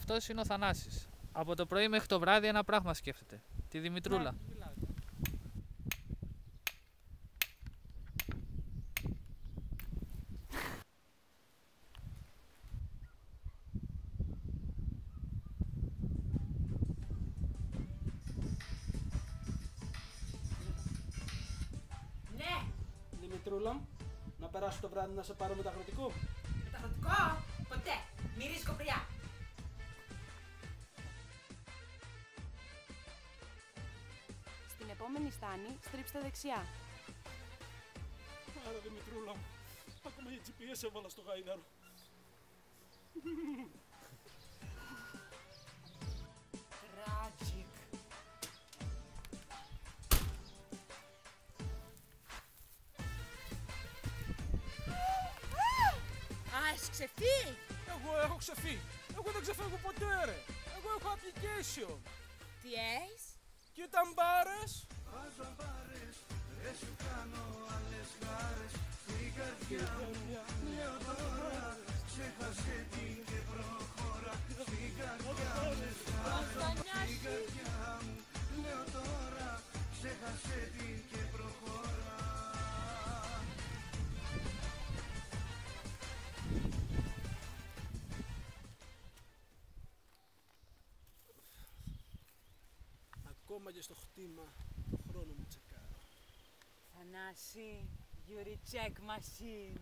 αυτός είναι ο Θανάσης. Από το πρωί μέχρι το βράδυ ένα πράγμα σκέφτεται. Τη Δημητρούλα. Ναι! Δημητρούλα μου, να περάσω το βράδυ να σε πάρω μεταγραφικό. Μεταγραφικό! Ποτέ! Μυρίζει κοπριά! Στην επόμενη στάνη, στρίψτε δεξιά. Άρα Δημητρούλα μου, ακόμα για GPS έβαλα στο γάιδαρο. Tragic! Α, έχεις ξεφύγει! Εγώ έχω ξεφύγει. Εγώ δεν ξεφεύγω ποτέ ρε. Εγώ έχω application. Τι έχεις? Κοίτα μπάρες. Ακόμα και στο χτήμα το χρόνο μου τσεκάρω. Θανάση, Yuri check machine.